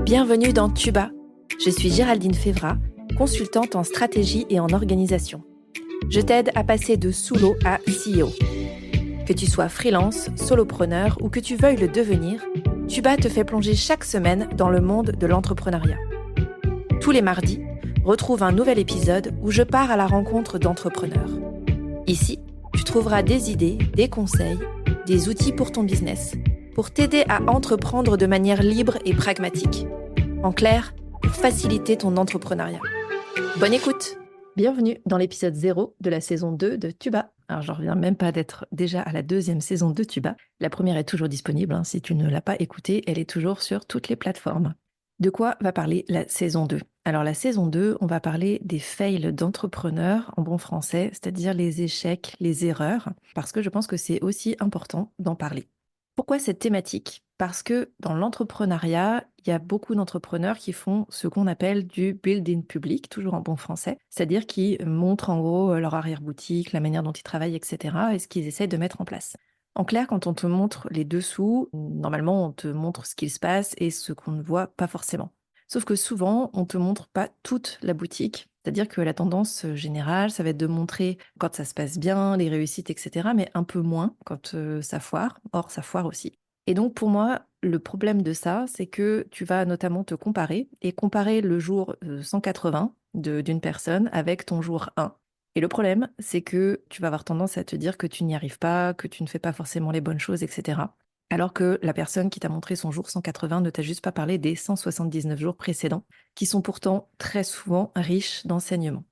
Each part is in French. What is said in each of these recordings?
Bienvenue dans Tuba. Je suis Géraldine Févra, consultante en stratégie et en organisation. Je t'aide à passer de sous-l'eau à CEO. Que tu sois freelance, solopreneur ou que tu veuilles le devenir, Tuba te fait plonger chaque semaine dans le monde de l'entrepreneuriat. Tous les mardis, retrouve un nouvel épisode où je pars à la rencontre d'entrepreneurs. Ici, tu trouveras des idées, des conseils, des outils pour ton business, pour t'aider à entreprendre de manière libre et pragmatique. En clair, pour faciliter ton entrepreneuriat. Bonne écoute! Bienvenue dans l'épisode 0 de la saison 2 de Tuba. Alors, j'en reviens même pas d'être déjà à la deuxième saison de Tuba. La première est toujours disponible. Si tu ne l'as pas écoutée, elle est toujours sur toutes les plateformes. De quoi va parler la saison 2 ? Alors, la saison 2, on va parler des fails d'entrepreneurs en bon français, c'est-à-dire les échecs, les erreurs, parce que je pense que c'est aussi important d'en parler. Pourquoi cette thématique ? Parce que dans l'entrepreneuriat, il y a beaucoup d'entrepreneurs qui font ce qu'on appelle du building public, toujours en bon français, c'est-à-dire qui montrent en gros leur arrière-boutique, la manière dont ils travaillent, etc. et ce qu'ils essaient de mettre en place. En clair, quand on te montre les dessous, normalement on te montre ce qu'il se passe et ce qu'on ne voit pas forcément. Sauf que souvent, on ne te montre pas toute la boutique. C'est-à-dire que la tendance générale, ça va être de montrer quand ça se passe bien, les réussites, etc., mais un peu moins quand ça foire. Or, ça foire aussi. Et donc, pour moi, le problème de ça, c'est que tu vas notamment te comparer et comparer le jour 180 d'une personne avec ton jour 1. Et le problème, c'est que tu vas avoir tendance à te dire que tu n'y arrives pas, que tu ne fais pas forcément les bonnes choses, etc. Alors que la personne qui t'a montré son jour 180 ne t'a juste pas parlé des 179 jours précédents, qui sont pourtant très souvent riches d'enseignements.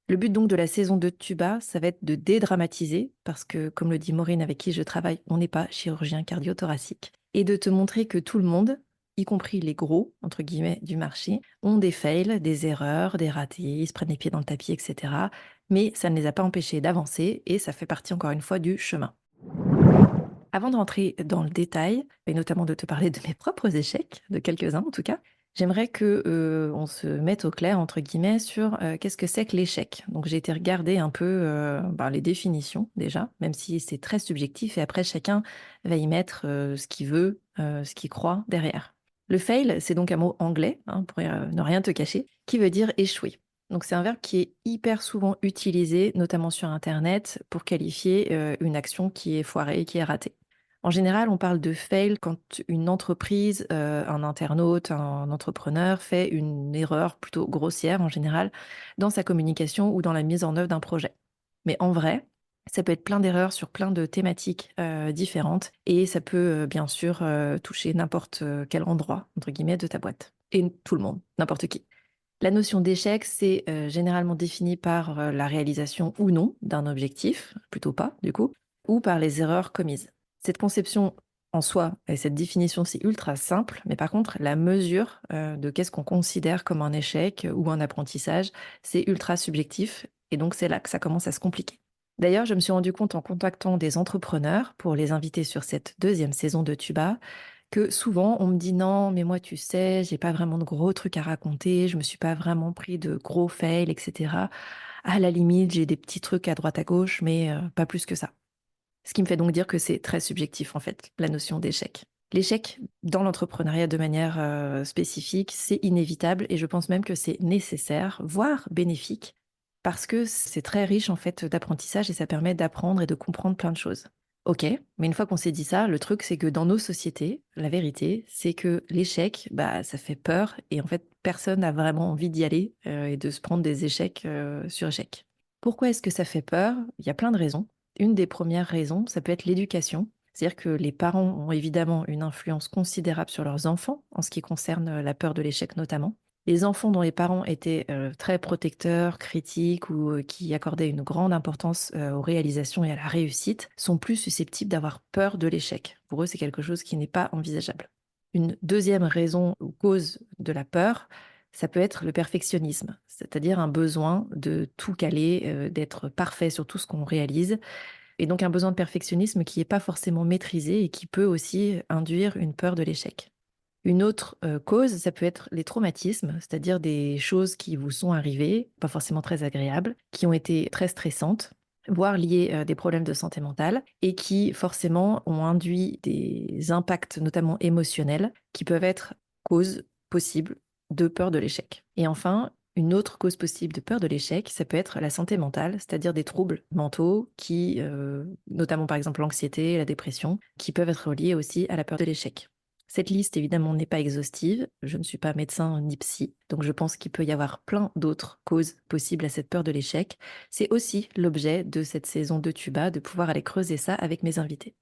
Le but donc de la saison 2 de Tuba, ça va être de dédramatiser, parce que comme le dit Maureen avec qui je travaille, on n'est pas chirurgien cardio-thoracique, et de te montrer que tout le monde, y compris les gros, entre guillemets, du marché, ont des fails, des erreurs, des ratés, ils se prennent les pieds dans le tapis, etc. Mais ça ne les a pas empêchés d'avancer, et ça fait partie encore une fois du chemin. Avant de rentrer dans le détail, et notamment de te parler de mes propres échecs, de quelques-uns en tout cas, j'aimerais que on se mette au clair, entre guillemets, sur qu'est-ce que c'est que l'échec. Donc j'ai été regarder un peu les définitions déjà, même si c'est très subjectif, et après chacun va y mettre ce qu'il veut, ce qu'il croit derrière. Le fail, c'est donc un mot anglais, pour ne rien te cacher, qui veut dire échouer. Donc c'est un verbe qui est hyper souvent utilisé, notamment sur Internet, pour qualifier une action qui est foirée, qui est ratée. En général, on parle de fail quand une entreprise, un internaute, un entrepreneur fait une erreur plutôt grossière en général dans sa communication ou dans la mise en œuvre d'un projet. Mais en vrai, ça peut être plein d'erreurs sur plein de thématiques différentes et ça peut bien sûr toucher n'importe quel endroit, entre guillemets, de ta boîte. Et tout le monde, n'importe qui. La notion d'échec, c'est généralement défini par la réalisation ou non d'un objectif, plutôt pas du coup, ou par les erreurs commises. Cette conception en soi et cette définition, c'est ultra simple, mais par contre, la mesure de qu'est-ce qu'on considère comme un échec ou un apprentissage, c'est ultra subjectif et donc c'est là que ça commence à se compliquer. D'ailleurs, je me suis rendu compte en contactant des entrepreneurs pour les inviter sur cette deuxième saison de Tuba que souvent on me dit non, mais moi tu sais, j'ai pas vraiment de gros trucs à raconter, je me suis pas vraiment pris de gros fails, etc. À la limite, j'ai des petits trucs à droite à gauche, mais pas plus que ça. Ce qui me fait donc dire que c'est très subjectif en fait, la notion d'échec. L'échec dans l'entrepreneuriat de manière spécifique, c'est inévitable et je pense même que c'est nécessaire, voire bénéfique, parce que c'est très riche en fait d'apprentissage et ça permet d'apprendre et de comprendre plein de choses. Ok, mais une fois qu'on s'est dit ça, le truc c'est que dans nos sociétés, la vérité, c'est que l'échec, ça fait peur et en fait personne n'a vraiment envie d'y aller et de se prendre des échecs sur échecs. Pourquoi est-ce que ça fait peur ? Il y a plein de raisons. Une des premières raisons, ça peut être l'éducation. C'est-à-dire que les parents ont évidemment une influence considérable sur leurs enfants, en ce qui concerne la peur de l'échec notamment. Les enfants dont les parents étaient très protecteurs, critiques ou qui accordaient une grande importance aux réalisations et à la réussite sont plus susceptibles d'avoir peur de l'échec. Pour eux, c'est quelque chose qui n'est pas envisageable. Une deuxième raison ou cause de la peur, ça peut être le perfectionnisme, c'est-à-dire un besoin de tout caler, d'être parfait sur tout ce qu'on réalise, et donc un besoin de perfectionnisme qui n'est pas forcément maîtrisé et qui peut aussi induire une peur de l'échec. Une autre cause, ça peut être les traumatismes, c'est-à-dire des choses qui vous sont arrivées, pas forcément très agréables, qui ont été très stressantes, voire liées à des problèmes de santé mentale, et qui forcément ont induit des impacts, notamment émotionnels, qui peuvent être cause possibles de peur de l'échec. Et enfin, une autre cause possible de peur de l'échec, ça peut être la santé mentale, c'est-à-dire des troubles mentaux qui, notamment par exemple l'anxiété, la dépression, qui peuvent être reliés aussi à la peur de l'échec. Cette liste, évidemment, n'est pas exhaustive. Je ne suis pas médecin ni psy, donc je pense qu'il peut y avoir plein d'autres causes possibles à cette peur de l'échec. C'est aussi l'objet de cette saison de Tuba, de pouvoir aller creuser ça avec mes invités.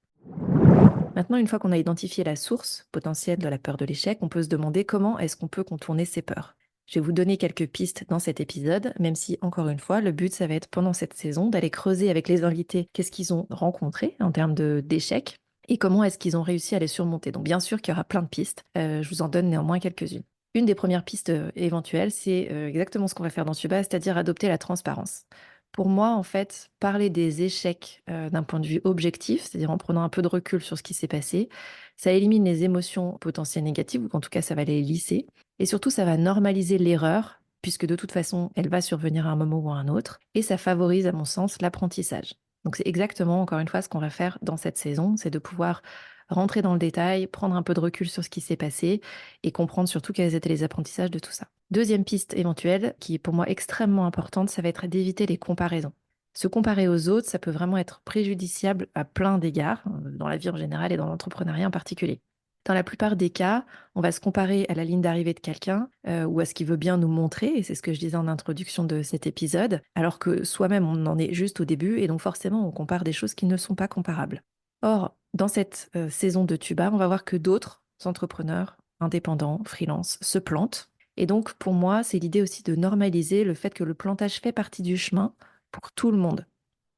Maintenant, une fois qu'on a identifié la source potentielle de la peur de l'échec, on peut se demander comment est-ce qu'on peut contourner ces peurs. Je vais vous donner quelques pistes dans cet épisode, même si, encore une fois, le but, ça va être pendant cette saison d'aller creuser avec les invités qu'est-ce qu'ils ont rencontré en termes d'échecs et comment est-ce qu'ils ont réussi à les surmonter. Donc bien sûr qu'il y aura plein de pistes, je vous en donne néanmoins quelques-unes. Une des premières pistes éventuelles, c'est exactement ce qu'on va faire dans Tuba, c'est-à-dire adopter la transparence. Pour moi, en fait, parler des échecs d'un point de vue objectif, c'est-à-dire en prenant un peu de recul sur ce qui s'est passé, ça élimine les émotions potentielles négatives, ou en tout cas, ça va les lisser. Et surtout, ça va normaliser l'erreur, puisque de toute façon, elle va survenir à un moment ou à un autre. Et ça favorise, à mon sens, l'apprentissage. Donc c'est exactement, encore une fois, ce qu'on va faire dans cette saison, c'est de pouvoir rentrer dans le détail, prendre un peu de recul sur ce qui s'est passé et comprendre surtout quels étaient les apprentissages de tout ça. Deuxième piste éventuelle, qui est pour moi extrêmement importante, ça va être d'éviter les comparaisons. Se comparer aux autres, ça peut vraiment être préjudiciable à plein d'égards, dans la vie en général et dans l'entrepreneuriat en particulier. Dans la plupart des cas, on va se comparer à la ligne d'arrivée de quelqu'un ou à ce qu'il veut bien nous montrer, et c'est ce que je disais en introduction de cet épisode, alors que soi-même, on en est juste au début, et donc forcément, on compare des choses qui ne sont pas comparables. Or, dans cette saison de Tuba, on va voir que d'autres entrepreneurs, indépendants, freelance, se plantent. Et donc, pour moi, c'est l'idée aussi de normaliser le fait que le plantage fait partie du chemin pour tout le monde.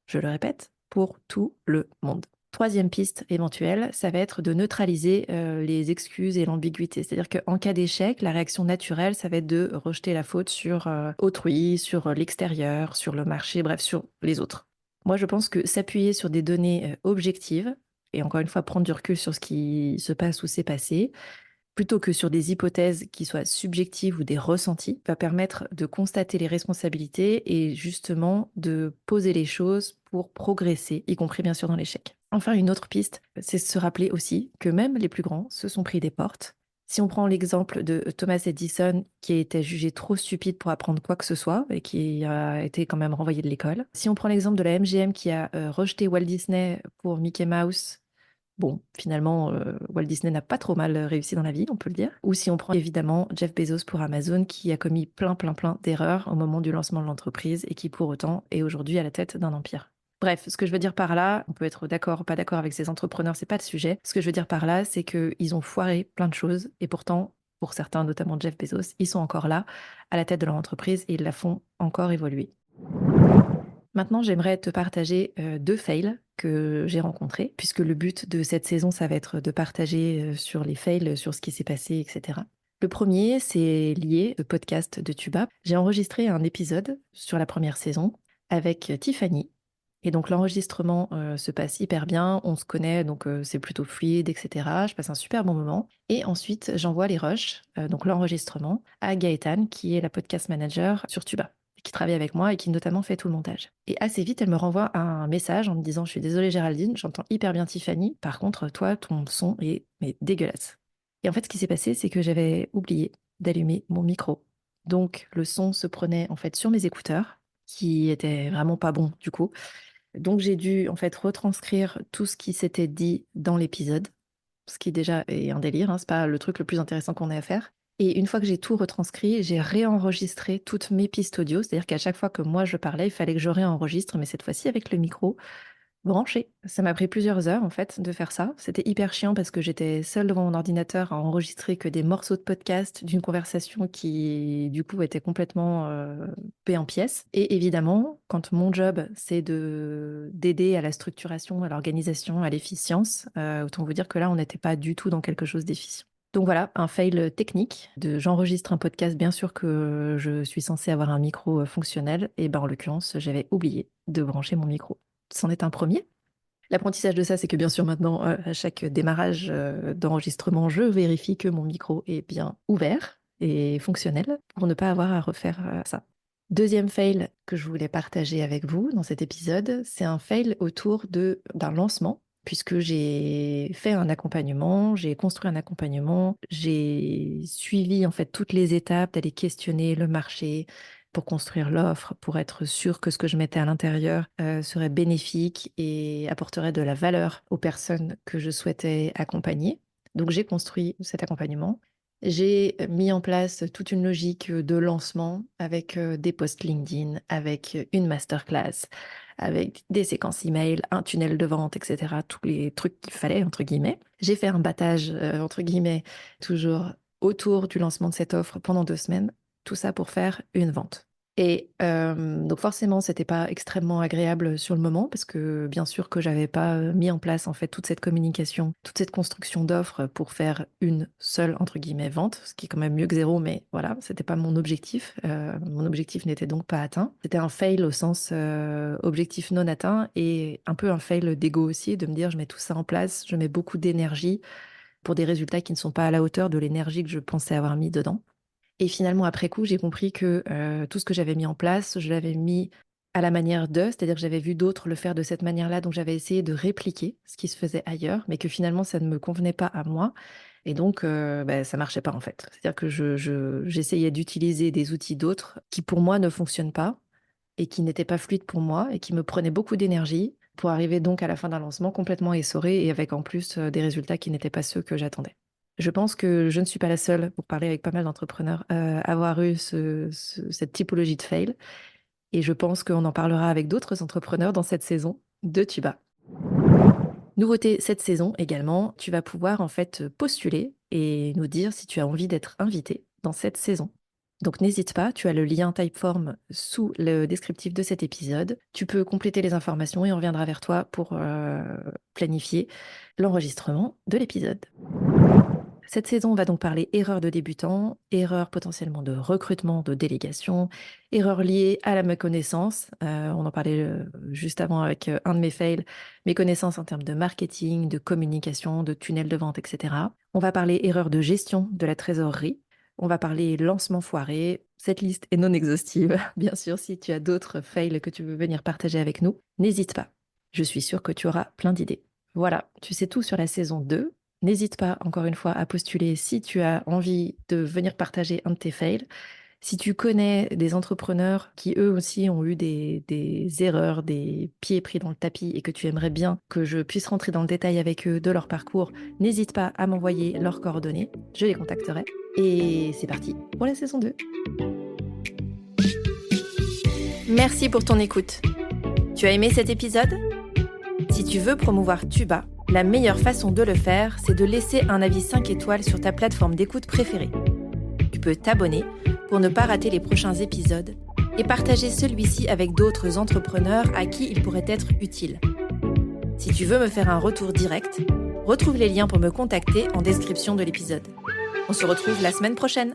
Je le répète, pour tout le monde. Troisième piste éventuelle, ça va être de neutraliser les excuses et l'ambiguïté. C'est-à-dire qu'en cas d'échec, la réaction naturelle, ça va être de rejeter la faute sur autrui, sur l'extérieur, sur le marché, bref, sur les autres. Moi, je pense que s'appuyer sur des données objectives, et encore une fois, prendre du recul sur ce qui se passe ou s'est passé, plutôt que sur des hypothèses qui soient subjectives ou des ressentis, va permettre de constater les responsabilités et justement de poser les choses pour progresser, y compris bien sûr dans l'échec. Enfin, une autre piste, c'est se rappeler aussi que même les plus grands se sont pris des portes. Si on prend l'exemple de Thomas Edison, qui a été jugé trop stupide pour apprendre quoi que ce soit et qui a été quand même renvoyé de l'école. Si on prend l'exemple de la MGM qui a rejeté Walt Disney pour Mickey Mouse. Bon, finalement, Walt Disney n'a pas trop mal réussi dans la vie, on peut le dire. Ou si on prend évidemment Jeff Bezos pour Amazon, qui a commis plein d'erreurs au moment du lancement de l'entreprise et qui pour autant est aujourd'hui à la tête d'un empire. Bref, ce que je veux dire par là, on peut être d'accord ou pas d'accord avec ces entrepreneurs, c'est pas le sujet. Ce que je veux dire par là, c'est qu'ils ont foiré plein de choses et pourtant, pour certains, notamment Jeff Bezos, ils sont encore là, à la tête de leur entreprise et ils la font encore évoluer. Maintenant, j'aimerais te partager 2 fails que j'ai rencontrés, puisque le but de cette saison, ça va être de partager sur les fails, sur ce qui s'est passé, etc. Le premier, c'est lié au podcast de Tuba. J'ai enregistré un épisode sur la première saison avec Tiffany. Et donc l'enregistrement se passe hyper bien, on se connaît, donc c'est plutôt fluide, etc. Je passe un super bon moment. Et ensuite, j'envoie les rushs, donc l'enregistrement, à Gaëtane, qui est la podcast manager sur Tuba, qui travaille avec moi et qui notamment fait tout le montage. Et assez vite, elle me renvoie un message en me disant: «Je suis désolée Géraldine, j'entends hyper bien Tiffany. Par contre, toi, ton son est mais dégueulasse». Et en fait, ce qui s'est passé, c'est que j'avais oublié d'allumer mon micro. Donc le son se prenait en fait sur mes écouteurs, qui étaient vraiment pas bons du coup. Donc j'ai dû en fait retranscrire tout ce qui s'était dit dans l'épisode, ce qui déjà est un délire, hein, c'est pas le truc le plus intéressant qu'on ait à faire. Et une fois que j'ai tout retranscrit, j'ai réenregistré toutes mes pistes audio, c'est-à-dire qu'à chaque fois que moi je parlais, il fallait que je réenregistre, mais cette fois-ci avec le micro branché. Ça m'a pris plusieurs heures en fait de faire ça. C'était hyper chiant parce que j'étais seule devant mon ordinateur à enregistrer que des morceaux de podcast d'une conversation qui du coup était complètement coupée en pièces. Et évidemment, quand mon job c'est de d'aider à la structuration, à l'organisation, à l'efficience, autant vous dire que là on n'était pas du tout dans quelque chose d'efficient. Donc voilà, un fail technique de j'enregistre un podcast, bien sûr que je suis censée avoir un micro fonctionnel, et ben en l'occurrence j'avais oublié de brancher mon micro. C'en est un premier. L'apprentissage de ça, c'est que bien sûr maintenant, à chaque démarrage d'enregistrement, je vérifie que mon micro est bien ouvert et fonctionnel pour ne pas avoir à refaire ça. Deuxième fail que je voulais partager avec vous dans cet épisode, c'est un fail autour d'un lancement puisque j'ai fait un accompagnement, j'ai construit un accompagnement, j'ai suivi en fait toutes les étapes d'aller questionner le marché pour construire l'offre, pour être sûr que ce que je mettais à l'intérieur serait bénéfique et apporterait de la valeur aux personnes que je souhaitais accompagner. Donc j'ai construit cet accompagnement. J'ai mis en place toute une logique de lancement avec des posts LinkedIn, avec une masterclass, avec des séquences email, un tunnel de vente, etc. Tous les trucs qu'il fallait, entre guillemets. J'ai fait un battage, entre guillemets, toujours autour du lancement de cette offre pendant 2 semaines. Tout ça pour faire une vente. Et donc forcément, c'était pas extrêmement agréable sur le moment parce que bien sûr que j'avais pas mis en place en fait toute cette communication, toute cette construction d'offres pour faire une seule entre guillemets vente, ce qui est quand même mieux que zéro, mais voilà, c'était pas mon objectif. Mon objectif n'était donc pas atteint. C'était un fail au sens objectif non atteint et un peu un fail d'ego aussi, de me dire je mets tout ça en place, je mets beaucoup d'énergie pour des résultats qui ne sont pas à la hauteur de l'énergie que je pensais avoir mis dedans. Et finalement, après coup, j'ai compris que tout ce que j'avais mis en place, je l'avais mis à la manière d'eux, c'est-à-dire que j'avais vu d'autres le faire de cette manière-là, donc j'avais essayé de répliquer ce qui se faisait ailleurs, mais que finalement, ça ne me convenait pas à moi. Et donc, ça marchait pas en fait. C'est-à-dire que j'essayais d'utiliser des outils d'autres qui pour moi ne fonctionnent pas et qui n'étaient pas fluides pour moi et qui me prenaient beaucoup d'énergie pour arriver donc à la fin d'un lancement complètement essoré et avec en plus des résultats qui n'étaient pas ceux que j'attendais. Je pense que je ne suis pas la seule, pour parler avec pas mal d'entrepreneurs, à avoir eu cette typologie de fail. Et je pense qu'on en parlera avec d'autres entrepreneurs dans cette saison de Tuba. Nouveauté cette saison également, tu vas pouvoir en fait postuler et nous dire si tu as envie d'être invité dans cette saison. Donc n'hésite pas, tu as le lien Typeform sous le descriptif de cet épisode. Tu peux compléter les informations et on reviendra vers toi pour planifier l'enregistrement de l'épisode. Cette saison, on va donc parler erreurs de débutants, erreurs potentiellement de recrutement, de délégation, erreurs liées à la méconnaissance. On en parlait juste avant avec un de mes fails, méconnaissance en termes de marketing, de communication, de tunnel de vente, etc. On va parler erreurs de gestion de la trésorerie. On va parler lancement foiré. Cette liste est non exhaustive. Bien sûr, si tu as d'autres fails que tu veux venir partager avec nous, n'hésite pas. Je suis sûre que tu auras plein d'idées. Voilà, tu sais tout sur la saison 2. N'hésite pas, encore une fois, à postuler si tu as envie de venir partager un de tes fails. Si tu connais des entrepreneurs qui, eux aussi, ont eu des erreurs, des pieds pris dans le tapis et que tu aimerais bien que je puisse rentrer dans le détail avec eux de leur parcours, n'hésite pas à m'envoyer leurs coordonnées. Je les contacterai. Et c'est parti pour la saison 2. Merci pour ton écoute. Tu as aimé cet épisode ? Si tu veux promouvoir Tuba, la meilleure façon de le faire, c'est de laisser un avis 5 étoiles sur ta plateforme d'écoute préférée. Tu peux t'abonner pour ne pas rater les prochains épisodes et partager celui-ci avec d'autres entrepreneurs à qui il pourrait être utile. Si tu veux me faire un retour direct, retrouve les liens pour me contacter en description de l'épisode. On se retrouve la semaine prochaine.